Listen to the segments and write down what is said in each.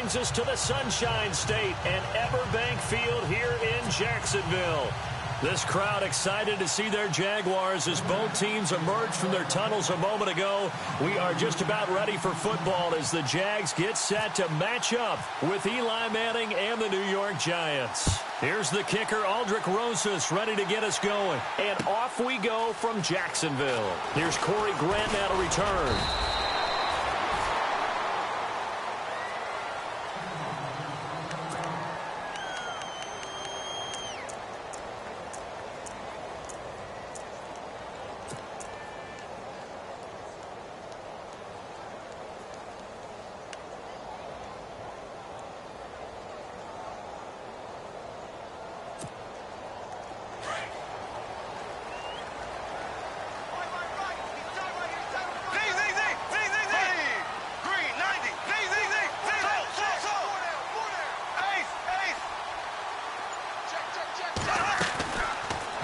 brings us to the Sunshine State and Everbank Field here in Jacksonville. This crowd excited to see their Jaguars as both teams emerged from their tunnels a moment ago. We are just about ready for football as the Jags get set to match up with Eli Manning and the New York Giants. Here's the kicker, Aldrick Rosas, ready to get us going. And off we go from Jacksonville. Here's Corey Grant now to return.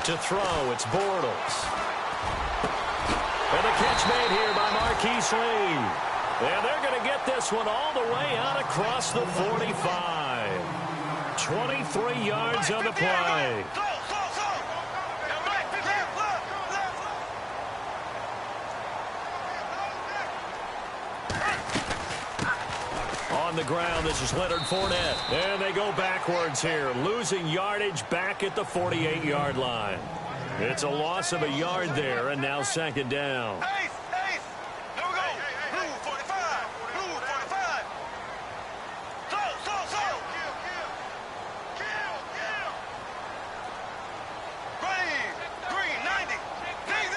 To throw, it's Bortles. And the catch made here by Marquise Lee. And they're going to get this one all the way out across the 45. 23 yards on the play. On the ground, this is Leonard Fournette. And they go backwards here, losing yardage back at the 48-yard line. It's a loss of a yard there, and now second down. Ace! Here we go! Blue 45! Blue 45! So! Kill! Ready! Green 90!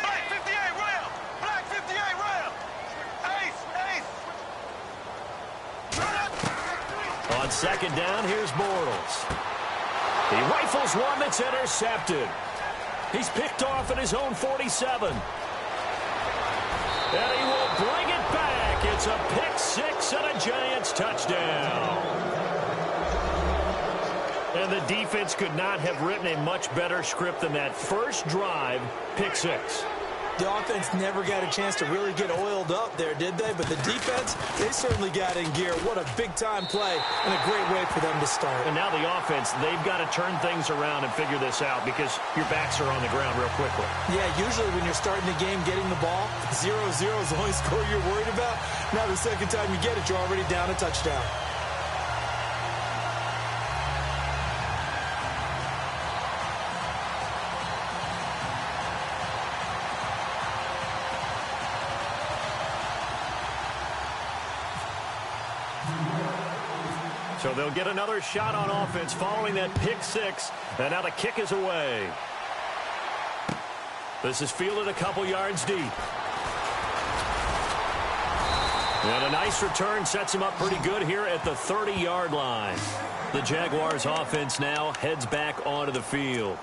Black 58 round! Black 58 round! Ace! On second down, here's Bortles. He rifles one that's intercepted. He's picked off at his own 47. And he will bring it back. It's a pick six and a Giants touchdown. And the defense could not have written a much better script than that first drive, pick six. The offense never got a chance to really get oiled up there, did they? But the defense, they certainly got in gear. What a big-time play and a great way for them to start. And now the offense, they've got to turn things around and figure this out because your backs are on the ground real quickly. Yeah, usually when you're starting the game getting the ball, 0-0 is the only score you're worried about. Now the second time you get it, you're already down a touchdown. So they'll get another shot on offense following that pick six. And now the kick is away. This is fielded a couple yards deep. And a nice return sets him up pretty good here at the 30-yard line. The Jaguars offense now heads back onto the field.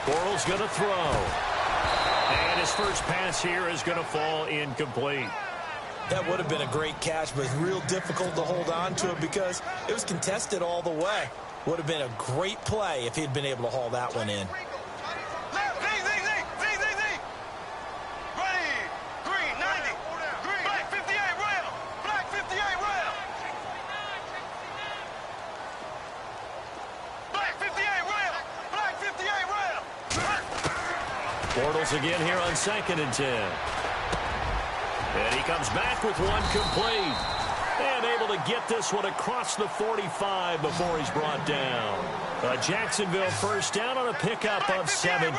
Bortles going to throw. And his first pass here is going to fall incomplete. That would have been a great catch, but it's real difficult to hold on to it because it was contested all the way. Would have been a great play if he'd been able to haul that one in. Bortles again here on 2nd and 10. And he comes back with one complete. And able to get this one across the 45 before he's brought down. A Jacksonville first down on a pickup of 17.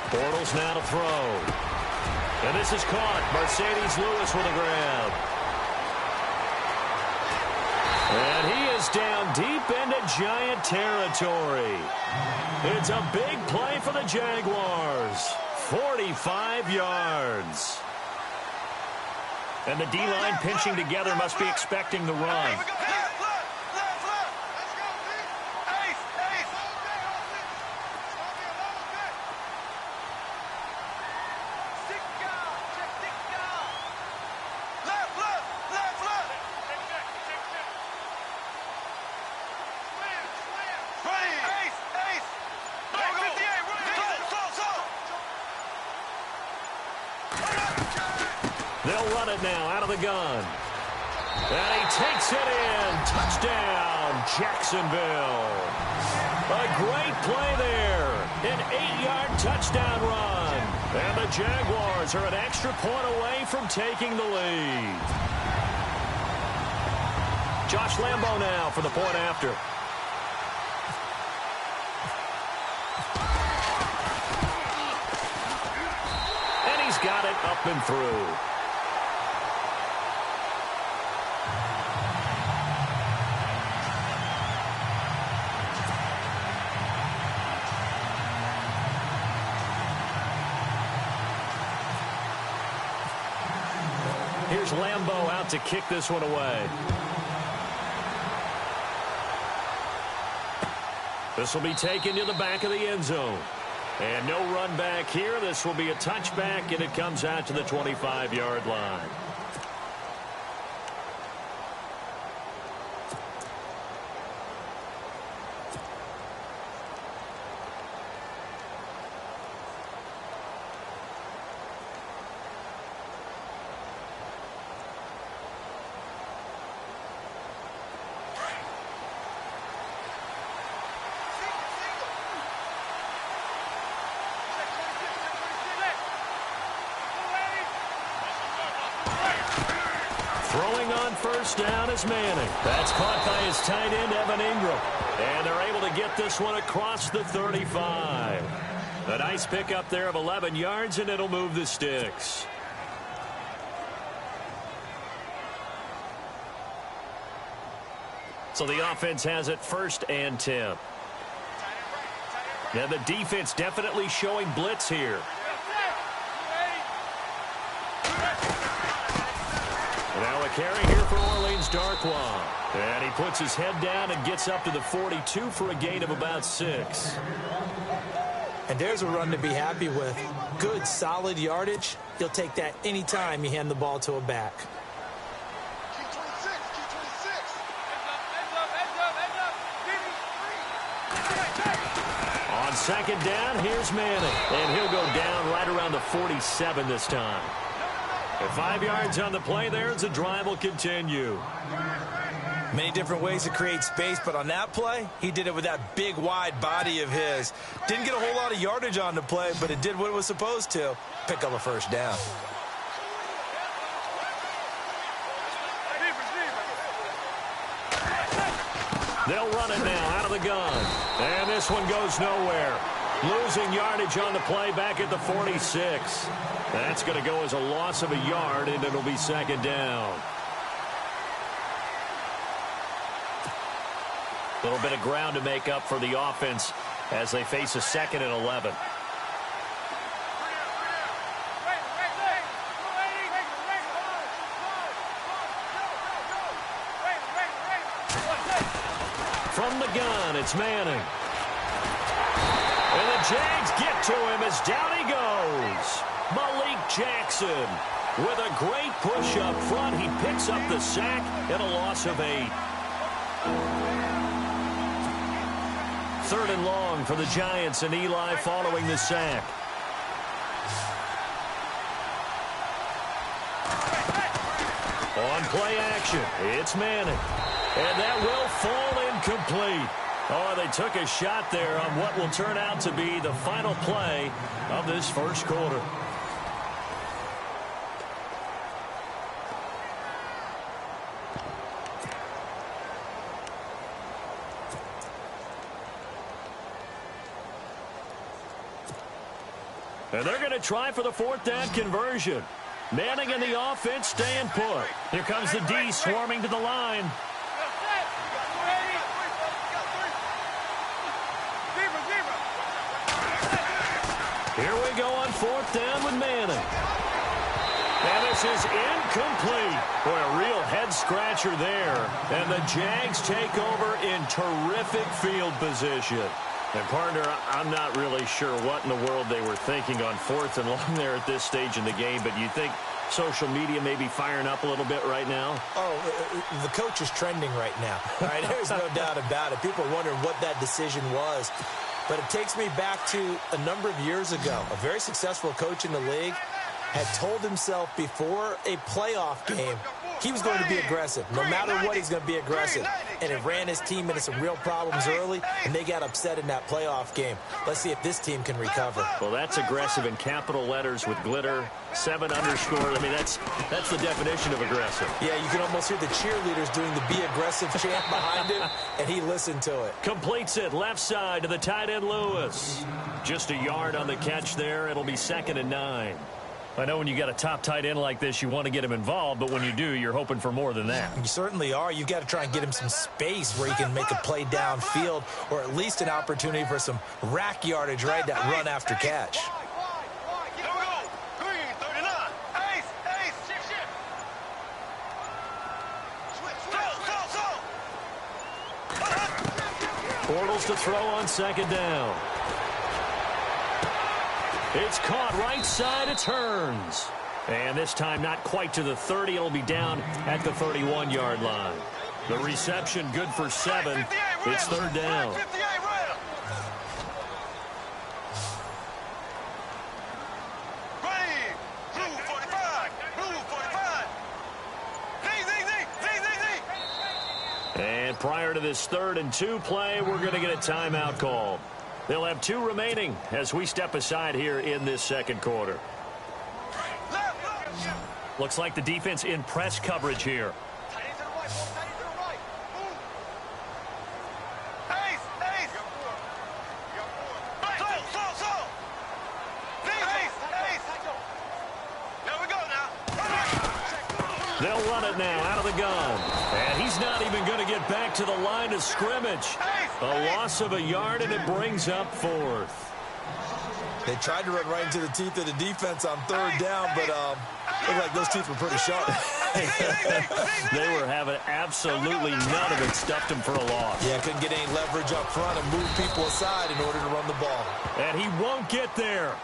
Bortles now to throw. And this is caught. Mercedes Lewis with a grab. And he is down deep into Giant territory. It's a big play for the Jaguars. 45 yards. And the D-line pinching together must be expecting the run. They'll run it now out of the gun. And he takes it in. Touchdown, Jacksonville. A great play there. An 8-yard touchdown run. And the Jaguars are an extra point away from taking the lead. Josh Lambo now for the point after. And he's got it up and through. Here's Lambo out to kick this one away. This will be taken to the back of the end zone. And no run back here. This will be a touchback, and it comes out to the 25-yard line. Throwing on first down is Manning. That's caught by his tight end, Evan Ingram. And they're able to get this one across the 35. A nice pickup there of 11 yards, and it'll move the sticks. So the offense has it 1st and 10. Now the defense definitely showing blitz here. Now a carry here for Orleans Darkwa. And he puts his head down and gets up to the 42 for a gain of about 6. And there's a run to be happy with. Good, solid yardage. You'll take that anytime you hand the ball to a back. On 2nd down, here's Manning. And he'll go down right around the 47 this time. And 5 yards on the play there as the drive will continue. Many different ways to create space, but on that play, he did it with that big, wide body of his. Didn't get a whole lot of yardage on the play, but it did what it was supposed to. Pick up a 1st down. They'll run it now out of the gun. And this one goes nowhere. Losing yardage on the play back at the 46. That's going to go as a loss of a yard, and it'll be 2nd down. A little bit of ground to make up for the offense as they face a 2nd and 11. From the gun, it's Manning. And the Jags get to him as down he goes. Malik Jackson with a great push up front. He picks up the sack and a loss of 8. 3rd and long for the Giants, and Eli following the sack. On play action, it's Manning. And that will fall incomplete. Oh, they took a shot there on what will turn out to be the final play of this 1st quarter. And they're going to try for the 4th down conversion. Manning and the offense staying put. Here comes the D swarming to the line. Here we go on 4th down with Manning. And this is incomplete. Boy, a real head-scratcher there. And the Jags take over in terrific field position. And, partner, I'm not really sure what in the world they were thinking on 4th and long there at this stage in the game, but you think social media may be firing up a little bit right now? Oh, the coach is trending right now. All right, there's no doubt about it. People are wondering what that decision was. But it takes me back to a number of years ago. A very successful coach in the league had told himself before a playoff game he was going to be aggressive. No matter what, he's going to be aggressive. And it ran his team into some real problems early, and they got upset in that playoff game. Let's see if this team can recover. Well, that's aggressive in capital letters with glitter, 7 underscore. I mean, that's the definition of aggressive. Yeah, you can almost hear the cheerleaders doing the be aggressive chant behind him, and he listened to it. Completes it left side to the tight end Lewis. Just a yard on the catch there. It'll be 2nd and 9. I know when you got a top tight end like this, you want to get him involved, but when you do, you're hoping for more than that. You certainly are. You've got to try and get him some space where he can make a play downfield, or at least an opportunity for some rack yardage, right? That run after catch. Here we go. Green, 39. Ace, ace. Shift. Switch. Bortles to throw on 2nd down. It's caught right side. It turns. And this time not quite to the 30. It'll be down at the 31-yard line. The reception good for 7. It's 3rd down. And prior to this 3rd and 2 play, we're going to get a timeout call. They'll have 2 remaining as we step aside here in this 2nd quarter. Looks like the defense in press coverage here. They'll run it now out of the gun. And he's not even going to get back to the line of scrimmage. A loss of a yard, and it brings up 4th. They tried to run right into the teeth of the defense on 3rd down, but looked like those teeth were pretty sharp. They were having absolutely none of it. Stuffed him for a loss. Yeah, couldn't get any leverage up front and move people aside in order to run the ball. And he won't get there.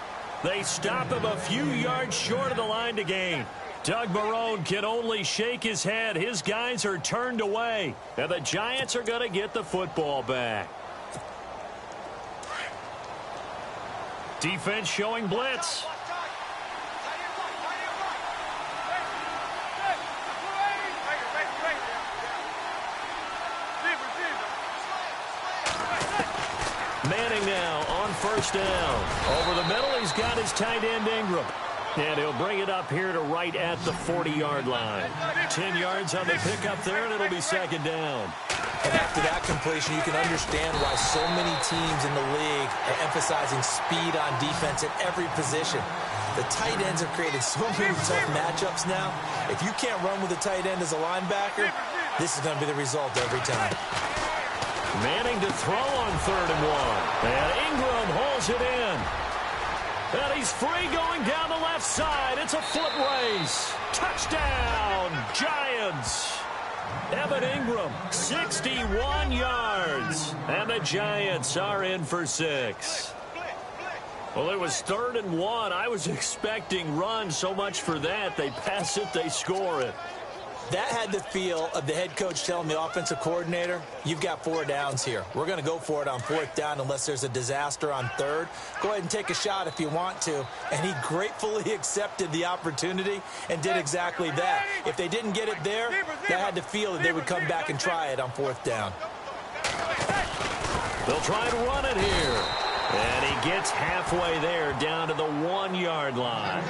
They stop him a few yards short of the line to gain. Doug Marrone can only shake his head. His guys are turned away. And the Giants are going to get the football back. Defense showing blitz. Manning now on 1st down. Over the middle, he's got his tight end Ingram. And he'll bring it up here to right at the 40-yard line. 10 yards on the pickup there, and it'll be 2nd down. And after that completion, you can understand why so many teams in the league are emphasizing speed on defense at every position. The tight ends have created so many tough matchups now. If you can't run with a tight end as a linebacker, this is going to be the result every time. Manning to throw on 3rd and 1. And Ingram hauls it in. And he's free going down the left side. It's a foot race. Touchdown, Giants. Evan Ingram, 61 yards. And the Giants are in for 6. Well, it was 3rd and 1. I was expecting run. So much for that. They pass it, they score it. That had the feel of the head coach telling the offensive coordinator, you've got 4 downs here. We're going to go for it on 4th down unless there's a disaster on 3rd. Go ahead and take a shot if you want to. And he gratefully accepted the opportunity and did exactly that. If they didn't get it there, that had the feel that they would come back and try it on 4th down. They'll try to run it here. And he gets halfway there down to the 1-yard line.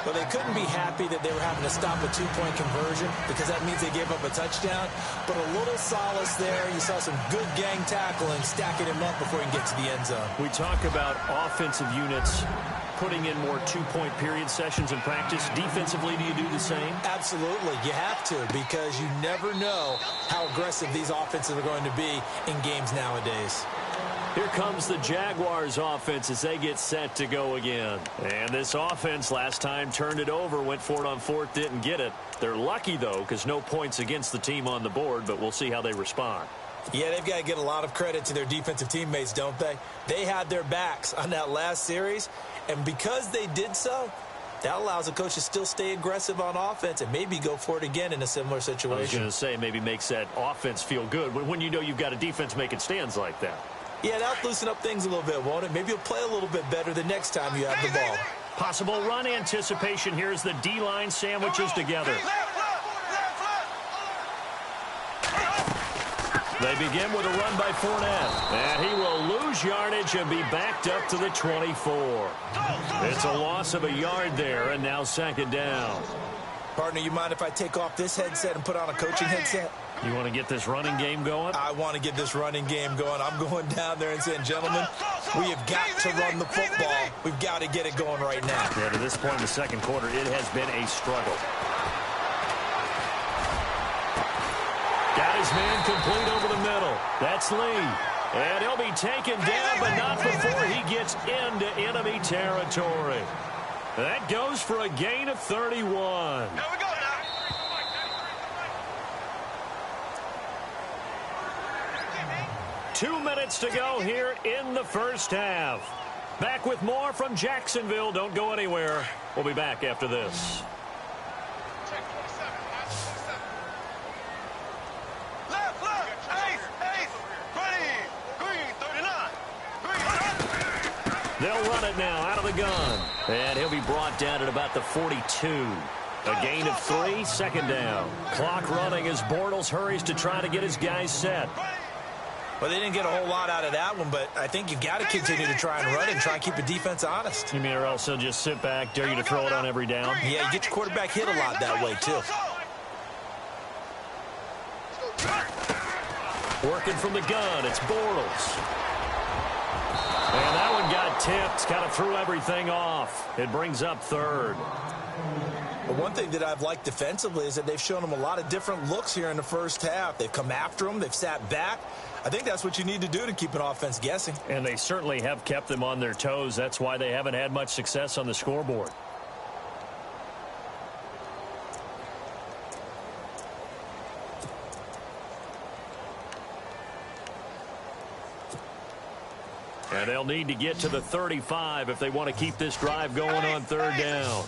Well, they couldn't be happy that they were having to stop a 2-point conversion because that means they gave up a touchdown. But a little solace there. You saw some good gang tackling, stacking him up before he can get to the end zone. We talk about offensive units putting in more 2-point period sessions in practice. Defensively, do you do the same? Absolutely. You have to because you never know how aggressive these offenses are going to be in games nowadays. Here comes the Jaguars offense as they get set to go again. And this offense last time turned it over, went for it on fourth, didn't get it. They're lucky, though, because no points against the team on the board, but we'll see how they respond. Yeah, they've got to get a lot of credit to their defensive teammates, don't they? They had their backs on that last series, and because they did so, that allows the coach to still stay aggressive on offense and maybe go for it again in a similar situation. I was going to say maybe makes that offense feel good when you know you've got a defense making stands like that. Yeah, that'll loosen up things a little bit, won't it? Maybe you'll play a little bit better the next time you have the ball. Possible run anticipation here as the D-line sandwiches together. They begin with a run by Fournette. And he will lose yardage and be backed up to the 24. It's a loss of a yard there, and now second down. Partner, you mind if I take off this headset and put on a coaching headset? You want to get this running game going? I want to get this running game going. I'm going down there and saying, gentlemen, we have got to run the football. We've got to get it going right now. Yeah, to this point in the second quarter, it has been a struggle. Got his man complete over the middle. That's Lee. And he'll be taken down, but not before he gets into enemy territory. That goes for a gain of 31. Here we go now. 2 minutes to go here in the first half. Back with more from Jacksonville. Don't go anywhere. We'll be back after this. Left, ace, ready, green, 39. Green. They'll run it now out of the gun. And he'll be brought down at about the 42. A gain of 3, second down. Clock running as Bortles hurries to try to get his guys set. Well, they didn't get a whole lot out of that one, but I think you've got to continue to try and run and try and keep the defense honest. You mean or else they'll just sit back, dare you to throw it on every down? Yeah, you get your quarterback hit a lot that way, too. Working from the gun, it's Bortles. And that one got tipped, kind of threw everything off. It brings up third. But one thing that I've liked defensively is that they've shown them a lot of different looks here in the first half. They've come after them. They've sat back. I think that's what you need to do to keep an offense guessing. And they certainly have kept them on their toes. That's why they haven't had much success on the scoreboard. And they'll need to get to the 35 if they want to keep this drive going on third down.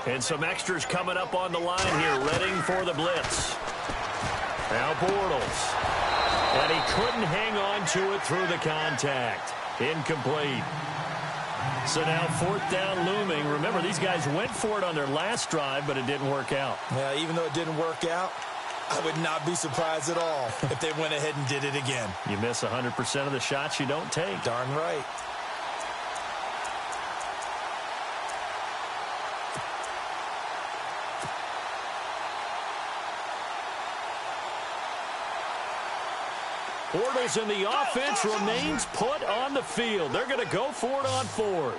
And some extras coming up on the line here, readying for the blitz. Now Bortles. And he couldn't hang on to it through the contact. Incomplete. So now fourth down looming. Remember, these guys went for it on their last drive, but it didn't work out. Yeah, even though it didn't work out, I would not be surprised at all if they went ahead and did it again. You miss 100% of the shots you don't take. Darn right. Bortles in the offense remains put on the field. They're going to go for it on fourth.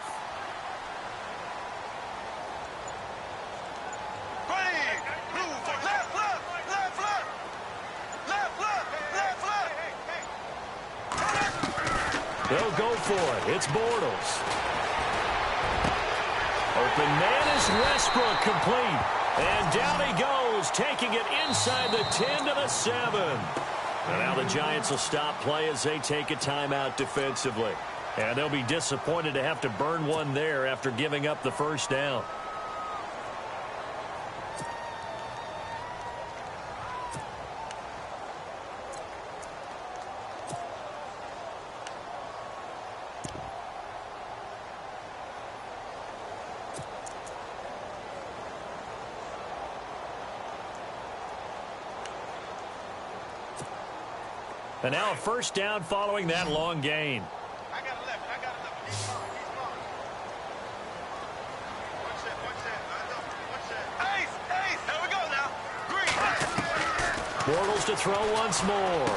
They'll go for it. It's Bortles. Open man is Westbrook, complete. And down he goes, taking it inside the 10 to the 7. And now the Giants will stop play as they take a timeout defensively. And they'll be disappointed to have to burn one there after giving up the first down. And now a first down following that long gain. I got a left. He's gone. Ace. There we go now. Green. Bortles to throw once more.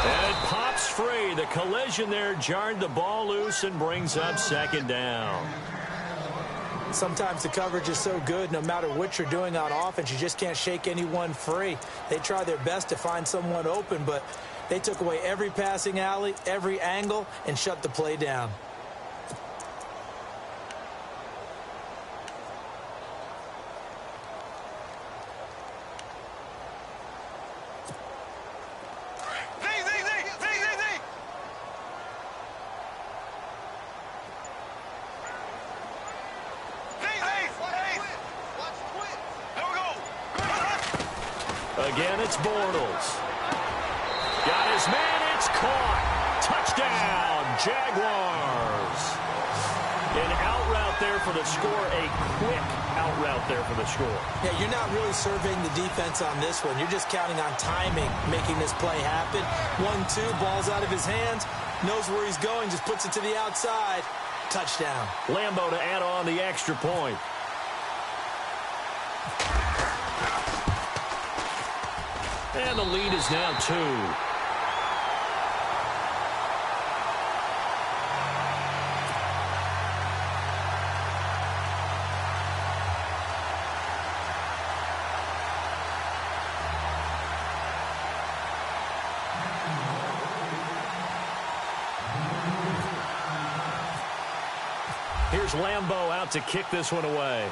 And it pops free. The collision there jarred the ball loose and brings up second down. Sometimes the coverage is so good, no matter what you're doing on offense, you just can't shake anyone free. They try their best to find someone open, but they took away every passing alley, every angle, and shut the play down. Again, it's Bortles. Got his man, it's caught. Touchdown, Jaguars. An out route there for the score, a quick out route there for the score. Yeah, you're not really surveying the defense on this one. You're just counting on timing, making this play happen. 1-2, ball's out of his hands, knows where he's going, just puts it to the outside. Touchdown. Lambo to add on the extra point. And the lead is now 2. Here's Lambo out to kick this one away.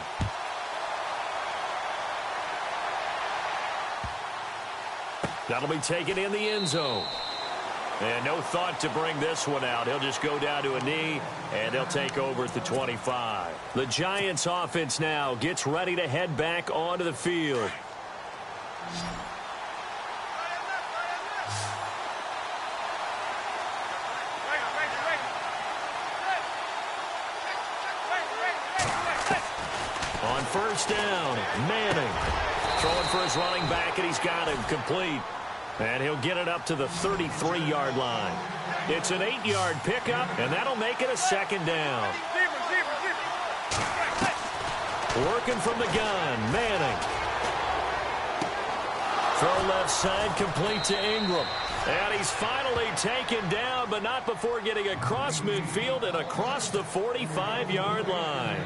That'll be taken in the end zone. And no thought to bring this one out. He'll just go down to a knee, and they'll take over at the 25. The Giants offense now gets ready to head back onto the field. On first down, Manning. Throwing for his running back, and he's got him complete. And he'll get it up to the 33-yard line. It's an 8-yard pickup, and that'll make it a second down. Working from the gun, Manning. Throw left side, complete to Ingram. And he's finally taken down, but not before getting across midfield and across the 45-yard line.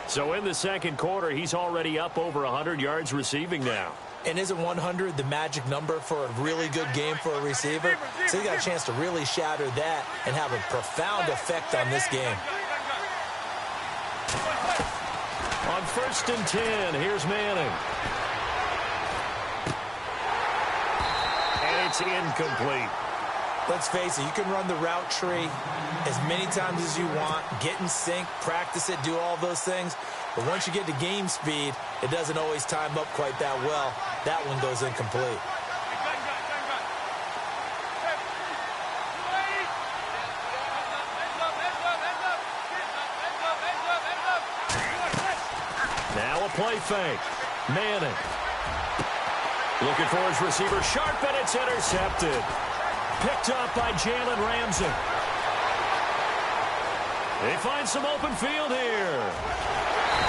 So in the second quarter, he's already up over 100 yards receiving now. And isn't 100 the magic number for a really good game for a receiver? So he got a chance to really shatter that and have a profound effect on this game. On first and 10, here's Manning. And it's incomplete. Let's face it, you can run the route tree as many times as you want, get in sync, practice it, do all those things. But once you get to game speed, it doesn't always time up quite that well. That one goes incomplete. Now a play fake. Manning. Looking for his receiver, sharp, and it's intercepted. Picked up by Jalen Ramsey. They find some open field here.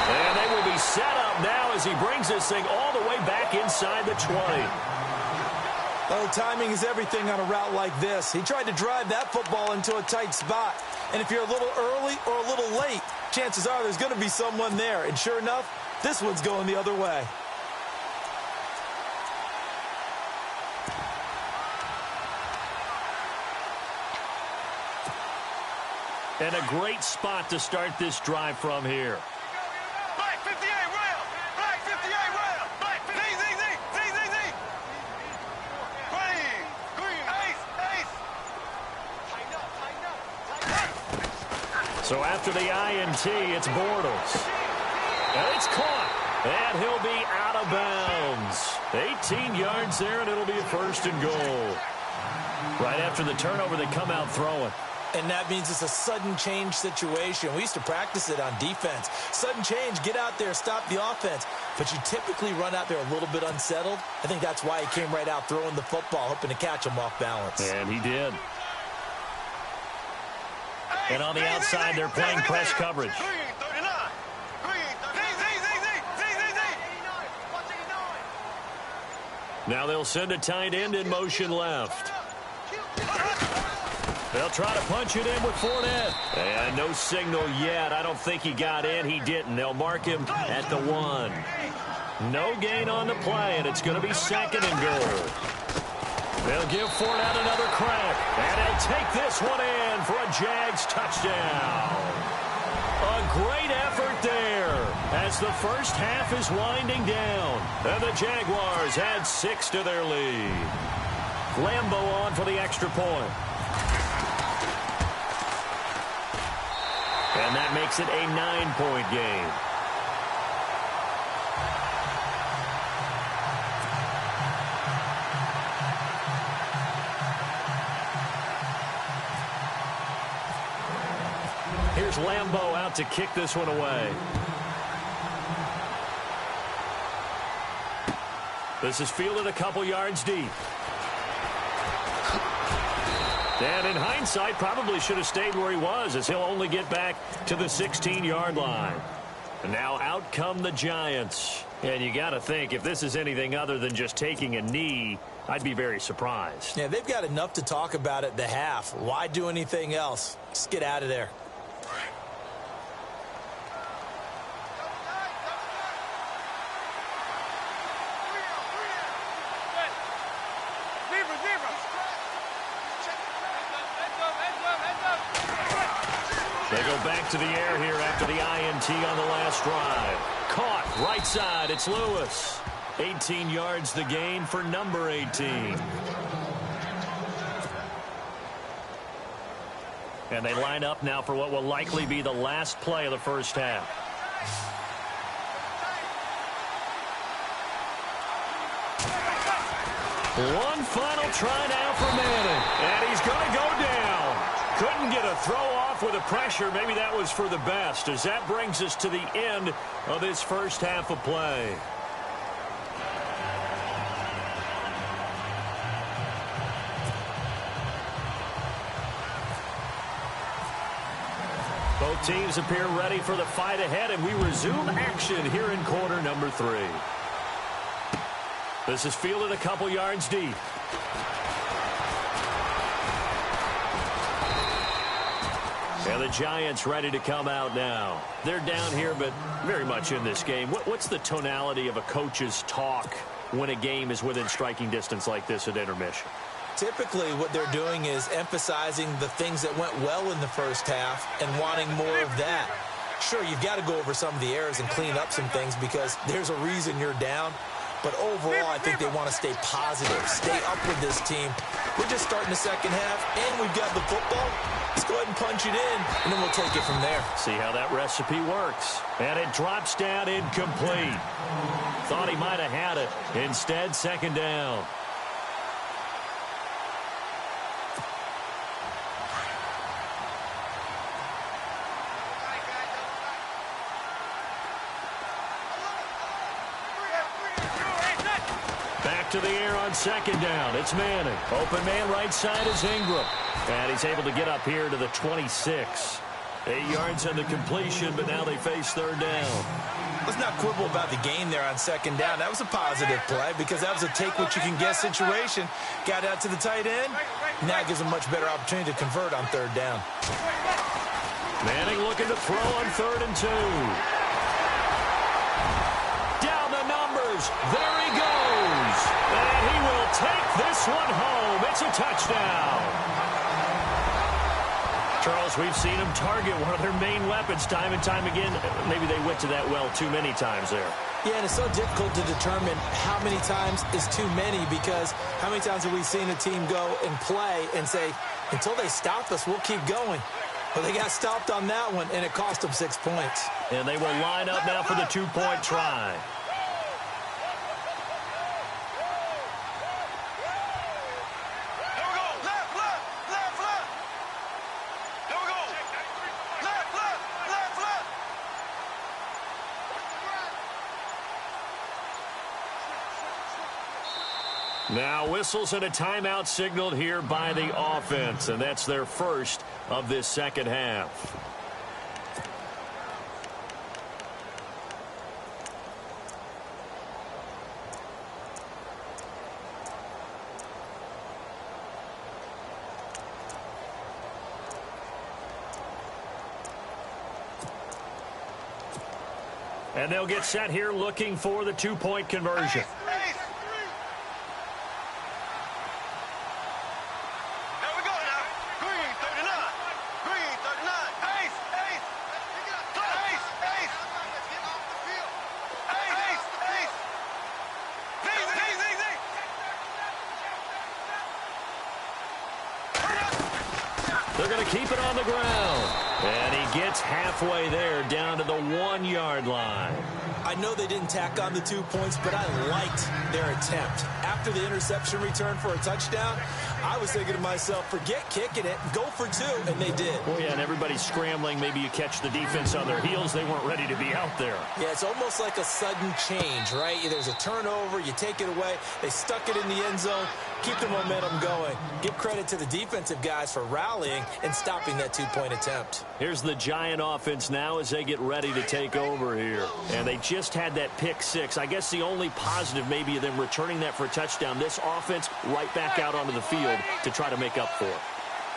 And they will be set up now as he brings this thing all the way back inside the 20. Oh, timing is everything on a route like this. He tried to drive that football into a tight spot. And if you're a little early or a little late, chances are there's going to be someone there. And sure enough, this one's going the other way. And a great spot to start this drive from here. Black 58 rail. Black 58 rail. Black 58. Z. Green. Ace. Tighten up. So after the INT, it's Bortles. And it's caught. And he'll be out of bounds. 18 yards there, and it'll be a first and goal. Right after the turnover, they come out throwing. And that means it's a sudden change situation. We used to practice it on defense. Sudden change, get out there, stop the offense. But you typically run out there a little bit unsettled. I think that's why he came right out throwing the football, hoping to catch him off balance. And he did. And on the outside, they're playing press coverage. Now they'll send a tight end in motion left. They'll try to punch it in with Fournette. And no signal yet. I don't think he got in. He didn't. They'll mark him at the 1. No gain on the play, and it's going to be 2nd and goal. They'll give Fournette another crack. And he'll take this one in for a Jags touchdown. A great effort there as the first half is winding down. And the Jaguars add 6 to their lead. Lambeau on for the extra point. And that makes it a 9-point game. Here's Lambeau out to kick this one away. This is fielded a couple yards deep. And in hindsight, probably should have stayed where he was, as he'll only get back to the 16-yard line. And now out come the Giants. And you got to think, if this is anything other than just taking a knee, I'd be very surprised. Yeah, they've got enough to talk about at the half. Why do anything else? Just get out of there. They go back to the air here after the INT on the last drive. Caught right side. It's Lewis. 18 yards the gain for number 18. And they line up now for what will likely be the last play of the first half. One final try now for Manning. And he's going to go down. Couldn't get a throw off with the pressure. Maybe that was for the best, as that brings us to the end of this first half of play. Both teams appear ready for the fight ahead, and we resume action here in quarter number 3. This is fielded a couple yards deep. And the Giants ready to come out now. They're down here, but very much in this game. What's the tonality of a coach's talk when a game is within striking distance like this at intermission? Typically, what they're doing is emphasizing the things that went well in the first half and wanting more of that. Sure, you've got to go over some of the errors and clean up some things because there's a reason you're down. But overall, I think they want to stay positive, stay up with this team. We're just starting the second half, and we've got the football. Let's go ahead and punch it in, and then we'll take it from there. See how that recipe works. And it drops down incomplete. Thought he might have had it. Instead, second down. Back to the air on second down. It's Manning. Open man right side is Ingram. And he's able to get up here to the 26. 8 yards on the completion, but now they face third down. Let's not quibble about the gain there on second down. That was a positive play because that was a take-what-you-can-get situation. Got out to the tight end. Now it gives a much better opportunity to convert on third down. Manning looking to throw on 3rd and 2. Down the numbers. There he goes. And he will take this one home. It's a touchdown. Charles, we've seen them target one of their main weapons time and time again. Maybe they went to that well too many times there. Yeah, and it's so difficult to determine how many times is too many because how many times have we seen a team go and play and say, until they stop us, we'll keep going. Well, they got stopped on that one, and it cost them 6 points. And they will line up now for the 2-point try. Now whistles and a timeout signaled here by the offense, and that's their first of this second half. And they'll get set here looking for the two-point conversion. They're going to keep it on the ground. And he gets halfway there, down to the 1-yard line. I know they didn't tack on the 2 points, but I liked their attempt. After the interception return for a touchdown, I was thinking to myself, forget kicking it, go for 2, and they did. Well, yeah, and everybody's scrambling. Maybe you catch the defense on their heels. They weren't ready to be out there. Yeah, it's almost like a sudden change, right? There's a turnover, you take it away, they stuck it in the end zone, keep the momentum going. Give credit to the defensive guys for rallying and stopping that 2-point attempt. Here's the Giant offense now as they get ready to take over here. And they just had that pick 6. I guess the only positive maybe of them returning that for a touchdown. This offense right back out onto the field to try to make up for it.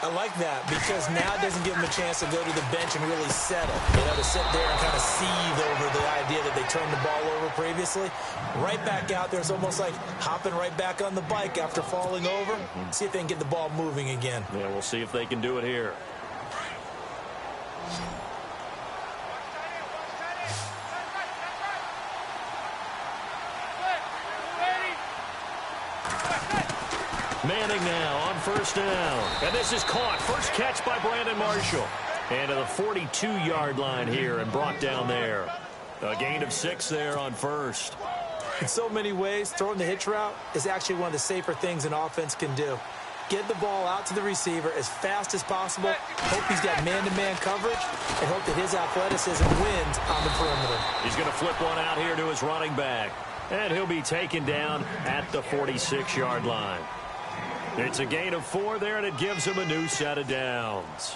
I like that because now it doesn't give them a chance to go to the bench and really settle. To sit there and kind of seethe over the idea that they turned the ball over previously. Right back out there. It's almost like hopping right back on the bike after falling over. See if they can get the ball moving again. Yeah, we'll see if they can do it here. Manning now on first down. And this is caught. First catch by Brandon Marshall. And to the 42-yard line here and brought down there. A gain of 6 there on first. In so many ways, throwing the hitch route is actually one of the safer things an offense can do. Get the ball out to the receiver as fast as possible. Hope he's got man-to-man coverage and hope that his athleticism wins on the perimeter. He's going to flip one out here to his running back. And he'll be taken down at the 46-yard line. It's a gain of 4 there, and it gives him a new set of downs.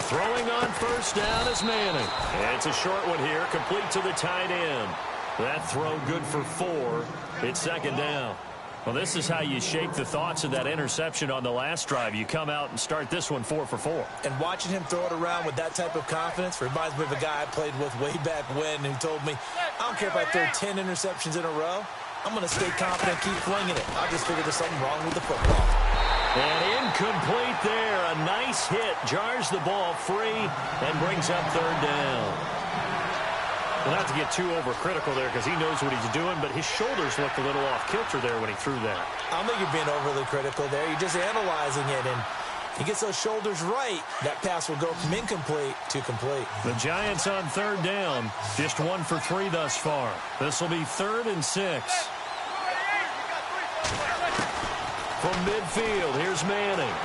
Throwing on first down is Manning. And it's a short one here, complete to the tight end. That throw good for 4. It's second down. Well, this is how you shape the thoughts of that interception on the last drive. You come out and start this one 4 for 4. And watching him throw it around with that type of confidence reminds me of a guy I played with way back when who told me, I don't care if I throw 10 interceptions in a row. I'm going to stay confident, keep flinging it. I just figured there's something wrong with the football. And incomplete there. A nice hit. Jars the ball free and brings up third down. Well, not to get too overcritical there because he knows what he's doing, but his shoulders looked a little off kilter there when he threw that. I don't think you're being overly critical there. You're just analyzing it, and he gets those shoulders right. That pass will go from incomplete to complete. The Giants on third down, just 1 for 3 thus far. This will be 3rd and 6. From midfield, here's Manning.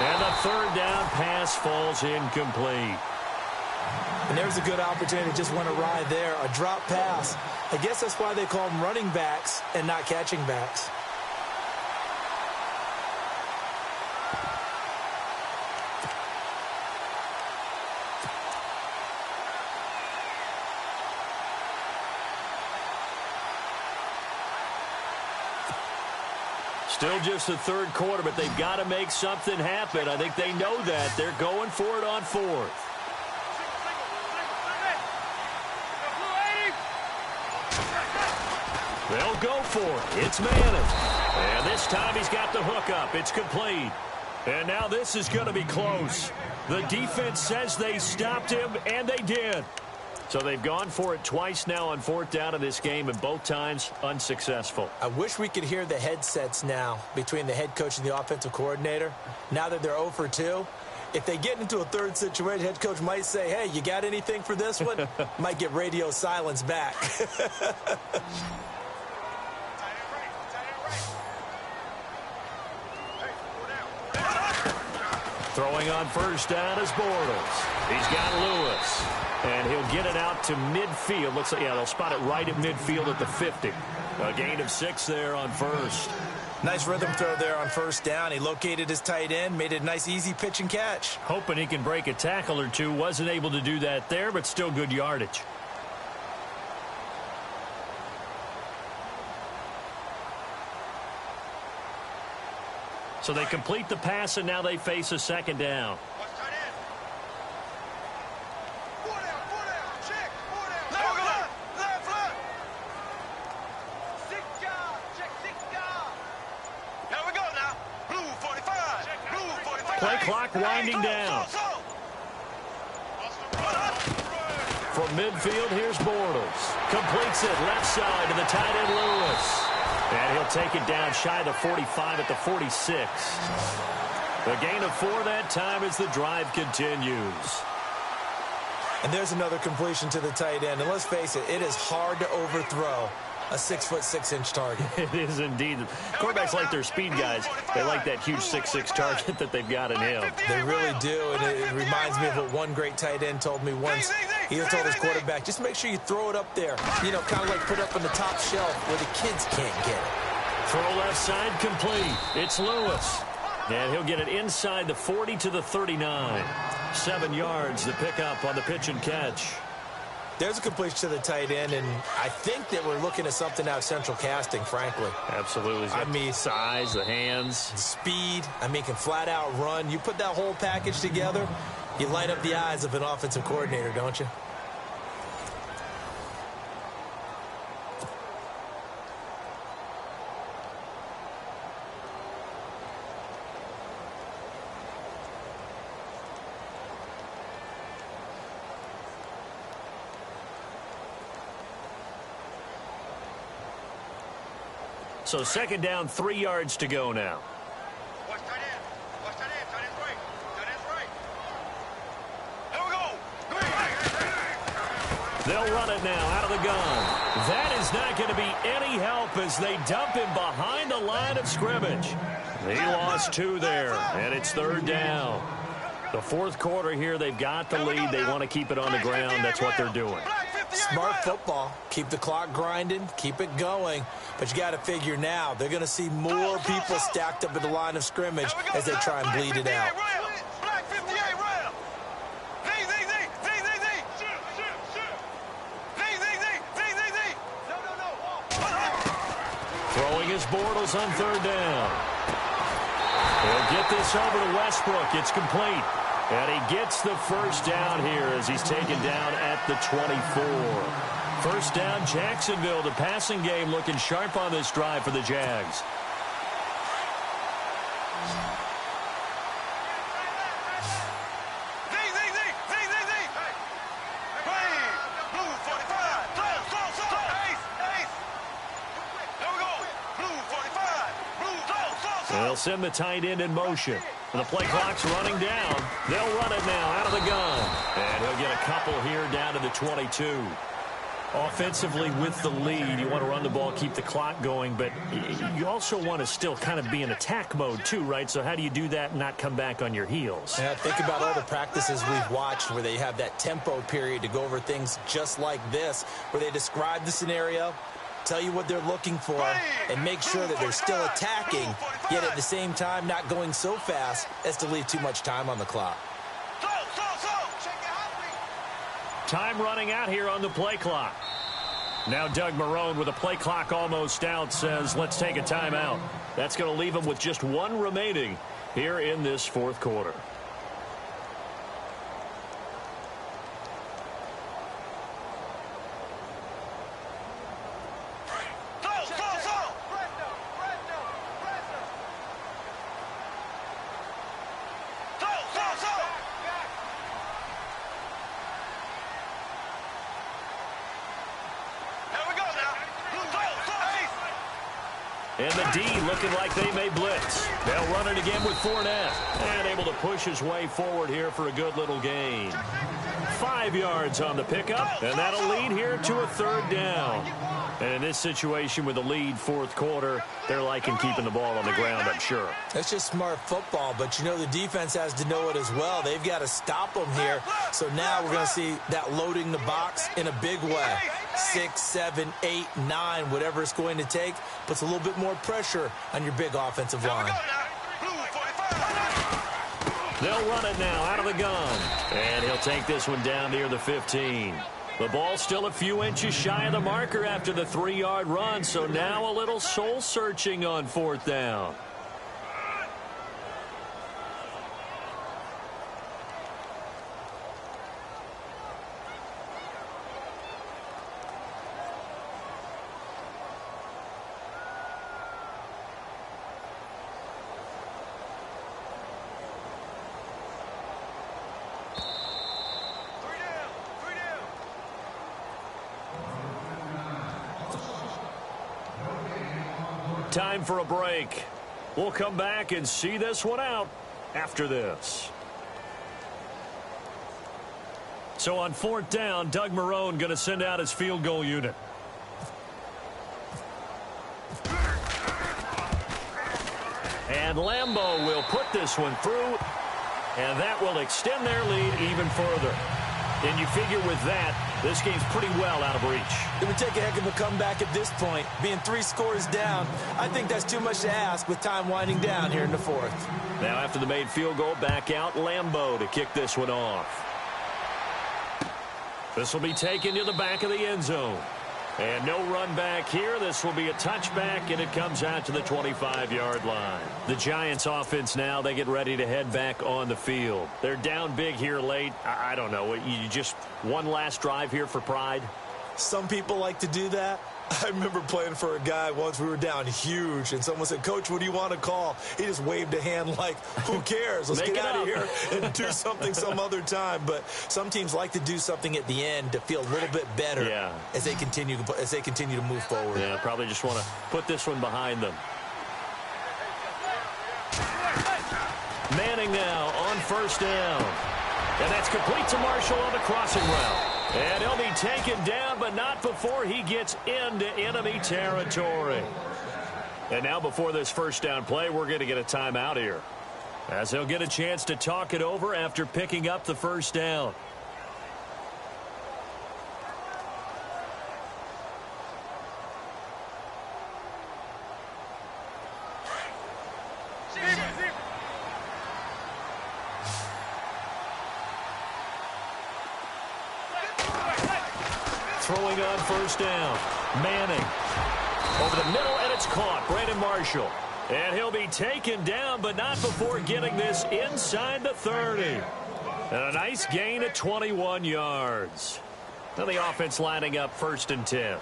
And the third down pass falls incomplete. And there's a good opportunity to just went awry there. A drop pass. I guess that's why they call them running backs and not catching backs. Still just the third quarter, but they've got to make something happen. I think they know that. They're going for it on 4th. They'll go for it. It's Manning. And this time he's got the hook up. It's complete. And now this is going to be close. The defense says they stopped him, and they did. So they've gone for it twice now on 4th down in this game, and both times unsuccessful. I wish we could hear the headsets now between the head coach and the offensive coordinator. Now that they're 0 for 2, if they get into a third situation, head coach might say, hey, you got anything for this one? Might get radio silence back. Throwing on first down is Bortles. He's got Lewis. And he'll get it out to midfield. Looks like, yeah, they'll spot it right at midfield at the 50. A gain of 6 there on first. Nice rhythm throw there on first down. He located his tight end, made it a nice, easy pitch and catch. Hoping he can break a tackle or two. Wasn't able to do that there, but still good yardage. So they complete the pass, and now they face a second down. Play clock winding down. From midfield, here's Bortles. Completes it left side to the tight end Lewis. And he'll take it down shy of the 45 at the 46. A gain of 4 that time as the drive continues. And there's another completion to the tight end. And let's face it, it is hard to overthrow a 6'6" target. It is indeed. Quarterbacks like their speed guys. They like that huge 6'6" target that they've got in him. They really do, and it reminds me of what one great tight end told me once. He told his quarterback, just make sure you throw it up there. You know, kind of like put it up on the top shelf where the kids can't get it. Throw left side complete. It's Lewis. And he'll get it inside the 40 to the 39. 7 yards the pickup on the pitch and catch. There's a completion to the tight end, and I think that we're looking at something out of central casting, frankly. Absolutely. I mean, size, the hands. Speed. I mean, can flat out run. You put that whole package together, you light up the eyes of an offensive coordinator, don't you? So second down, 3 yards to go now. Watch tight end. Watch tight end. Tight end's right. Tight end's right. There we go. They'll run it now out of the gun. That is not going to be any help as they dump him behind the line of scrimmage. He lost 2 there, and it's third down. The fourth quarter here, they've got the lead. They want to keep it on the ground. That's what they're doing. Smart football. Keep the clock grinding. Keep it going. But you got to figure now, they're going to see more people stacked up at the line of scrimmage as they try and bleed it out. Black 58 rail. Throwing his Bortles on third down. He'll get this over to Westbrook. It's complete. And he gets the first down here as he's taken down at the 24. First down, Jacksonville. The passing game looking sharp on this drive for the Jags. They'll send the tight end in motion. And the play clock's running down. They'll run it now out of the gun. And he'll get a couple here down to the 22. Offensively with the lead, you want to run the ball, keep the clock going, but you also want to still kind of be in attack mode too, right? So how do you do that and not come back on your heels? Yeah, think about all the practices we've watched where they have that tempo period to go over things just like this, where they describe the scenario, tell you what they're looking for, and make sure that they're still attacking, yet at the same time not going so fast as to leave too much time on the clock. Time running out here on the play clock. Now Doug Marrone with a play clock almost out says, let's take a timeout. That's going to leave him with just 1 remaining here in this fourth quarter. And the D looking like they may blitz. They'll run it again with Fournette. And able to push his way forward here for a good little gain. 5 yards on the pickup. And that'll lead here to a third down. And in this situation with the lead fourth quarter, they're liking keeping the ball on the ground, I'm sure. That's just smart football, but you know the defense has to know it as well. They've got to stop them here. So now we're going to see that loading the box in a big way. 6, 7, 8, 9, whatever it's going to take, puts a little bit more pressure on your big offensive line. They'll run it now out of the gun. And he'll take this one down near the 15. The ball still a few inches shy of the marker after the 3-yard run, so now a little soul-searching on fourth down. Time for a break. We'll come back and see this one out after this. So on 4th down, Doug Marrone going to send out his field goal unit. And Lambeau will put this one through, and that will extend their lead even further. And you figure with that, this game's pretty well out of reach. It would take a heck of a comeback at this point. Being 3 scores down, I think that's too much to ask with time winding down here in the 4th. Now after the made field goal, back out Lambeau to kick this one off. This will be taken to the back of the end zone. And no run back here. This will be a touchback, and it comes out to the 25-yard line. The Giants offense now, they get ready to head back on the field. They're down big here late. I don't know. You just one last drive here for pride? Some people like to do that. I remember playing for a guy once. We were down huge, and someone said, "Coach, what do you want to call?" He just waved a hand like, who cares? Let's get out of here and do something some other time. But some teams like to do something at the end to feel a little bit better as they continue to move forward. Yeah, probably just want to put this one behind them. Manning now on 1st down. And that's complete to Marshall on the crossing route. And he'll be taken down, but not before he gets into enemy territory. And now before this 1st down play, we're going to get a timeout here, as he'll get a chance to talk it over after picking up the 1st down. Throwing on 1st down. Manning. Over the middle, and it's caught. Brandon Marshall. And he'll be taken down, but not before getting this inside the 30. And a nice gain of 21 yards. Now the offense lining up 1st and 10.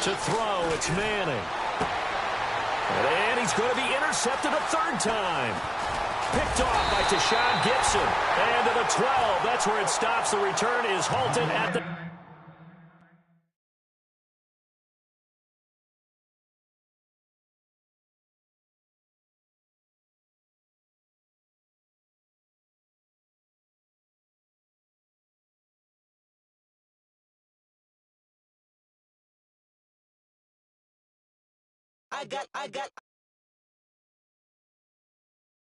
To throw, it's Manning. And he's going to be intercepted a 3rd time. Picked off by Tashawn Gibson. And to the 12. That's where it stops. The return is halted at the... I got